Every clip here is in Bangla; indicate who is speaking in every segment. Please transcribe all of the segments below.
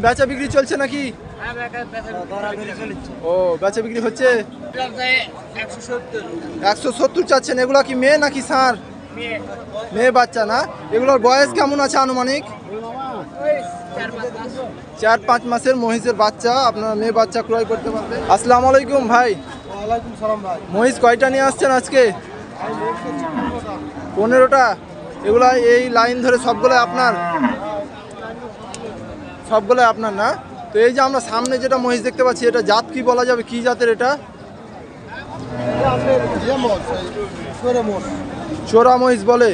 Speaker 1: বেচা বিক্রি চলছে নাকি? ও বেচা বিক্রি হচ্ছে। 170 চাচ্ছেন। এগুলা কি মেয়ে নাকি ষাঁড়? মেয়ে বাচ্চা না? এগুলোর বয়স কেমন আছে আনুমানিক? 4-5 মাসের মহিষের বাচ্চা। আপনারা মেয়ে বাচ্চা ক্রয় করতে পারবেন। আসসালামু আলাইকুম ভাই।
Speaker 2: ওয়ালাইকুম সালাম ভাই।
Speaker 1: মহিষ কয়টা নিয়ে আসছেন আজকে? 15টা। এগুলা এই লাইন ধরে সবগুলোই আপনার? সবগুলোই আপনার না? তো এই যে আমরা সামনে যেটা মহিষ দেখতে পাচ্ছি, এটা জাত কি বলা যাবে? কি জাতের এটা? চোরা মহিষ বলে।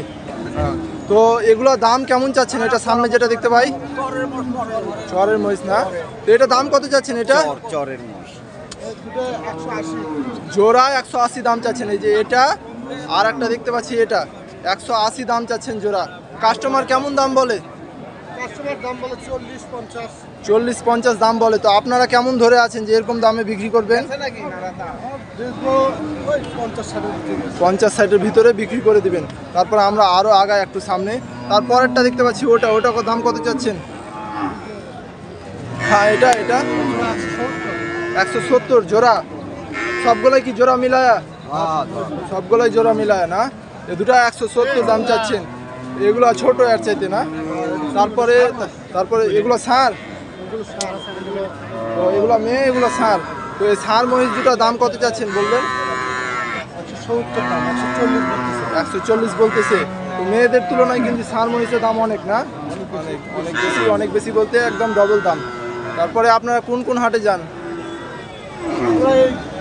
Speaker 1: তো এগুলোর দাম কেমন চাচ্ছেন? এটা সামনে যেটা দেখতে পাই চরের মহিষ না? তো এটা দাম কত চাচ্ছেন? এটা
Speaker 2: চরের মহিষ
Speaker 1: জোড়া 180 দাম চাচ্ছেন। এই যে এটা আর একটা দেখতে পাচ্ছি, এটা 180 দাম চাচ্ছেন জোড়া। কাস্টমার কেমন দাম বলে?
Speaker 2: কাস্টমার দাম বলে
Speaker 1: 40-50 দাম বলে। তো আপনারা কেমন ধরে আছেন যে এরকম দামে বিক্রি করবেন? 50-60-এর ভিতরে বিক্রি করে দিবেন। তারপর আমরা আরো আগায় একটু সামনে। তারপরেরটা দেখতে পাচ্ছি, ওটা দাম কত চাচ্ছেন? হ্যাঁ এটা 170 জোড়া। সবগুলাই কি জোড়া মিলায়া? সবগুলাই জোড়া মিলায়া না? এ দুটা 170 দাম চাচ্ছেন। এগুলো ছোট এর চাইতে না? তারপরে এগুলো ষাঁড়। তো এগুলো মেয়ে, এগুলো ষাঁড়। তো এই ষাঁড় মহিষ দুটা দাম কত চাচ্ছেন বলবেন? 140 বলতেছে। তো মেয়েদের তুলনায় কিন্তু ষাঁড় মহিষের দাম অনেক না? অনেক বেশি বলতে একদম ডবল দাম। তারপরে আপনারা কোন কোন হাটে যান?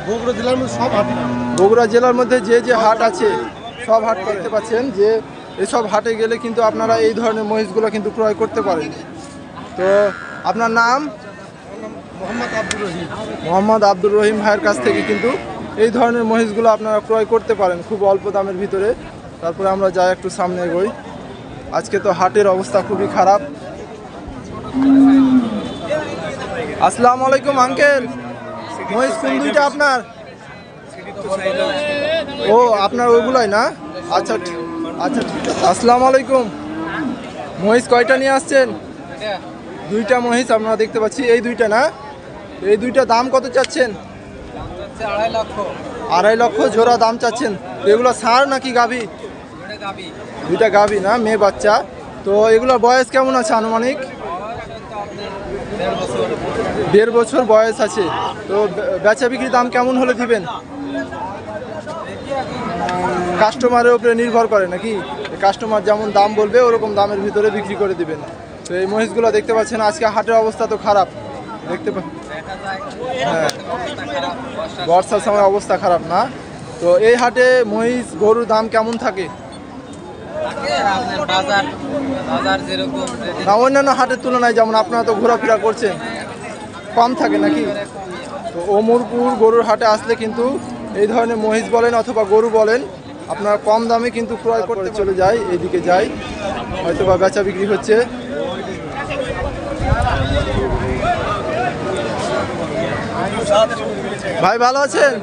Speaker 2: বগুড়া জেলার মধ্যে সব হাট।
Speaker 1: বগুড়া জেলার মধ্যে যে হাট আছে সব হাট দেখতে পাচ্ছেন যে এসব হাটে গেলে কিন্তু আপনারা এই ধরনের মহিষগুলো কিন্তু ক্রয় করতে পারেন। তো আপনার নাম? মোহাম্মদ আব্দুর রহিম ভাইয়ের কাছ থেকে কিন্তু এই ধরনের মহিষগুলো আপনারা ক্রয় করতে পারেন খুব অল্প দামের ভিতরে। তারপরে আমরা যাই একটু সামনে এগোই। আজকে তো হাটের অবস্থা খুবই খারাপ। আসসালামু আলাইকুম আঙ্কেল। মহিষ কোন দুইটা আপনার? ও আপনার ওইগুলাই না? আচ্ছা ঠিক আছে। আসসালামু আলাইকুম। মহিষ কয়টা নিয়ে আসছেন? দুইটা মহিষ আপনারা দেখতে পাচ্ছি। এই দুইটা না? এই দুইটা দাম কত চাচ্ছেন? 2.5 লক্ষ জোড়া দাম চাচ্ছেন। এগুলো ষাঁড় নাকি গাভী? দুইটা গাভী না, মেয়ে বাচ্চা। তো এগুলোর বয়স কেমন আছে আনুমানিক? 1.5 বছর বয়স আছে। তো বেচা বিক্রির দাম কেমন হলে দিবেন? কাস্টমারের উপরে নির্ভর করে নাকি? কাস্টমার যেমন দাম বলবে ওরকম দামের ভিতরে বিক্রি করে দিবেন। তো এই মহিষগুলো দেখতে পাচ্ছেন, আজকে হাটের অবস্থা তো খারাপ দেখতে হ্যাঁ, বর্ষার সময় অবস্থা খারাপ না? তো এই হাটে মহিষ গরুর দাম কেমন থাকে? না অন্যান্য হাটের তুলনায়, যেমন আপনারা তো ঘোরাফেরা করছেন, কম থাকে নাকি? তো অমরপুর গরুর হাটে আসলে কিন্তু এই ধরনের মহিষ বলেন অথবা গরু বলেন আপনারা কম দামে কিন্তু ক্রয় করতে চলে যায়। এইদিকে যাই, হয়তো বা বেচা বিক্রি হচ্ছে। ভাই ভালো আছেন?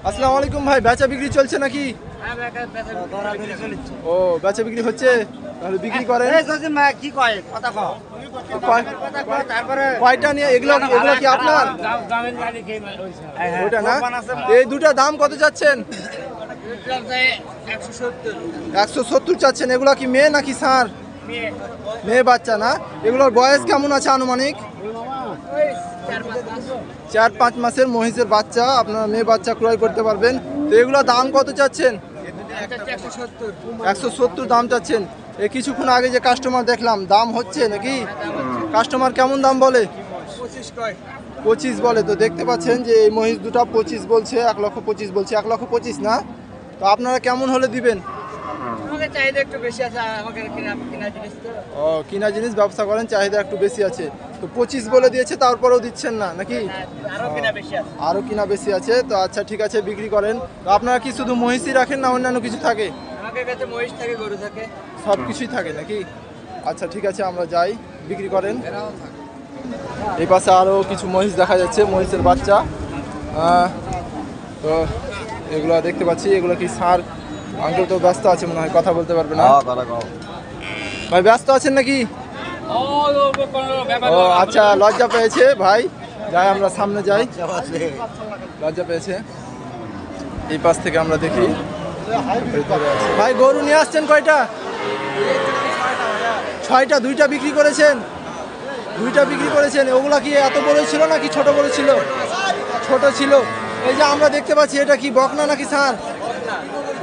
Speaker 1: আসসালামু আলাইকুম ভাই। বেচা বিক্রি চলছে নাকি? ও বেচা বিক্রি হচ্ছে, তাহলে বিক্রি করেন। কয়টা নিয়ে? এগুলো কি আপনার? ওইটা না? এই দুটা দাম কত চাচ্ছেন? 170 চাচ্ছেন। এগুলো কি মেয়ে নাকি ষাঁড়? মেয়ে বাচ্চা না? এগুলোর বয়স কেমন আছে আনুমানিক? 4-5 মাসের মহিষের বাচ্চা। আপনারা মেয়ে বাচ্চা ক্রয় করতে পারবেন। তো এগুলো দাম কত চাচ্ছেন? 170 দাম চাচ্ছেন। এই কিছুক্ষণ আগে যে কাস্টমার দেখলাম, দাম হচ্ছে নাকি? কাস্টমার কেমন দাম বলে? 25 বলে। তো দেখতে পাচ্ছেন যে এই মহিষ দুটা 25 বলছে, 1,25,000 বলছে। 1,25,000 না? তো আপনারা কেমন হলে দিবেন? ও কিনা জিনিস ব্যবসা করেন, চাহিদা একটু বেশি আছে। তো 25 বলে দিয়েছে, তারপরেও দিচ্ছেন না নাকি? আরো কিনা বেশি আছে। তো আচ্ছা ঠিক আছে, বিক্রি করেন। তো আপনারা কি শুধু মহিষই রাখেন না অন্যান্য কিছু থাকে? সব কিছুই থাকে নাকি? আচ্ছা ঠিক আছে, আমরা যাই, বিক্রি করেন। এই পাশে আরো কিছু মহিষ দেখা যাচ্ছে, মহিষের বাচ্চা। তো এগুলো দেখতে পাচ্ছি, এগুলো কি ষাঁড় আঙ্কেল তো ব্যস্ত আছে মনে হয়, কথা বলতে পারবে না। ভাই ব্যস্ত আছেন নাকি? ও আচ্ছা, লজ্জা পেয়েছে ভাই। যাই আমরা সামনে যাই, লজ্জা পেয়েছে। এই পাশ থেকে আমরা দেখি। ভাই গরু নিয়ে আসছেন কয়টা? 6টা। 2টা বিক্রি করেছেন? 2টা বিক্রি করেছেন। ওগুলা কি এত বড় ছিল নাকি ছোট বড় ছিল? ছোট ছিল। এই যে আমরা দেখতে পাচ্ছি, এটা কি বকনা নাকি ষাঁড়?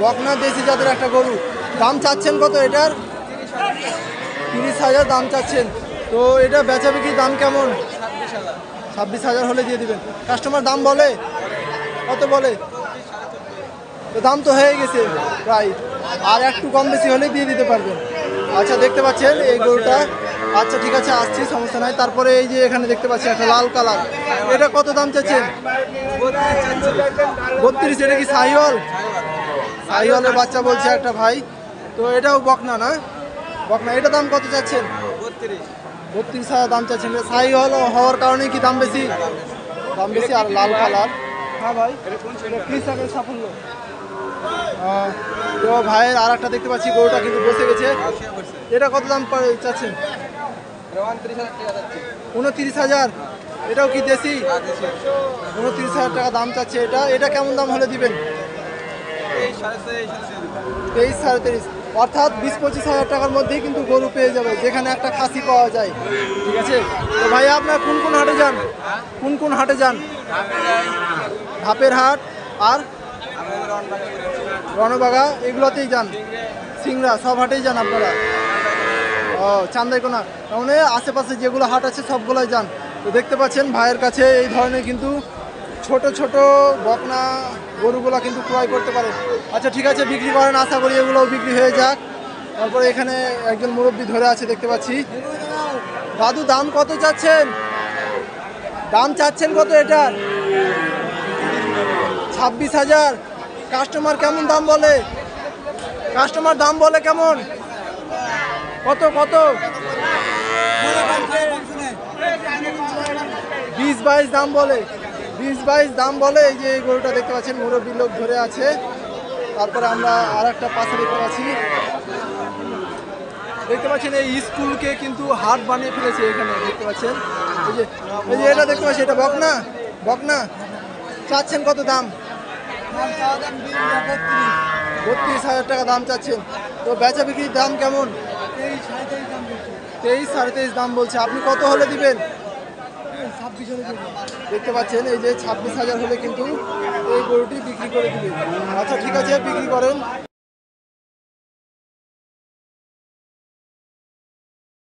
Speaker 1: বকনা দেশি জাতের একটা গরু। দাম চাচ্ছেন কত এটার? 30,000 দাম চাচ্ছেন। তো এটা বেচা বিক্রির দাম কেমন? 26,000 হলে দিয়ে দিবেন। কাস্টমার দাম বলে কত বলে? তো দাম তো হয়ে গেছে প্রায়, আর একটু কম বেশি হলে দিয়ে দিতে পারবেন। আচ্ছা, দেখতে পাচ্ছেন এই গরুটা। আচ্ছা ঠিক আছে, আসছি, সমস্যা নাই। তারপরে এই যে এখানে দেখতে পাচ্ছি একটা লাল কালার, এটা কত দাম চাচ্ছেন? 32। এটা কি শাহিওয়াল? শাহিওয়ালের বাচ্চা বলছে একটা ভাই। তো এটাও বকনা না? বকনা। এটা দাম কত চাচ্ছেন? 32,000 দাম চাচ্ছেন। শাহিওয়াল হওয়ার কারণে কি দাম বেশি? দাম বেশি। আর লাল কালার। হ্যাঁ ভাই, কৃষকের সাফল্য। তো ভাইয়ের আর একটা দেখতে পাচ্ছি, গরুটা কিন্তু বসে গেছে। এটা কত দাম চাচ্ছেন? 29,000। এটাও কি দেশি? 29,000 টাকা দাম চাচ্ছে এটা। এটা কেমন দাম হলে দিবেন? 23, 23.5। অর্থাৎ 20-25,000 টাকার মধ্যেই কিন্তু গরু পেয়ে যাবে, যেখানে একটা খাসি পাওয়া যায়। ঠিক আছে। তো ভাই আপনার কোন কোন হাটে যান? কোন কোন হাটে যান? ধাপের হাট আর রণবাগা, এগুলোতেই যান? সিংড়া, সব হাটেই যান আপনারা? ও, চান্দাইকোনা, মানে আশেপাশে যেগুলো হাট আছে সবগুলোই যান। তো দেখতে পাচ্ছেন ভাইয়ের কাছে এই ধরনের কিন্তু ছোট ছোট বকনা গরুগুলো কিন্তু ক্রয় করতে পারে। আচ্ছা ঠিক আছে, বিক্রি করেন, আশা করি এগুলোও বিক্রি হয়ে যাক। তারপরে এখানে একজন মুরব্বী ধরে আছে দেখতে পাচ্ছি। দাদু দাম কত চাচ্ছেন? দাম চাচ্ছেন কত এটার? 26,000। কাস্টমার কেমন দাম বলে? কাস্টমার দাম বলে কেমন? কত কত? 20-22 দাম বলে। 20-22 দাম বলে। এই যে এই গরুটা দেখতে পাচ্ছেন, মুরব্বী লোক ধরে আছে। তারপরে আমরা আর একটা পাশে দেখতে পাচ্ছি। দেখতে পাচ্ছেন এই স্কুলকে কিন্তু হাট বানিয়ে ফেলেছে এখানে, দেখতে পাচ্ছেন। এই যে এটা দেখতে পাচ্ছি, এটা বকনা। বকনা চাচ্ছেন কত দাম? 32,000 টাকা দাম চাচ্ছেন। তো বেচা বিক্রির দাম কেমন? 23, 23.5 দাম বলছে। আপনি কত হলে দিবেন? 26 হলে দিবেন। দেখতে পাচ্ছেন এই যে 26,000 হলে কিন্তু এই গরুটি বিক্রি করে দিবেন। আচ্ছা ঠিক আছে, বিক্রি করেন।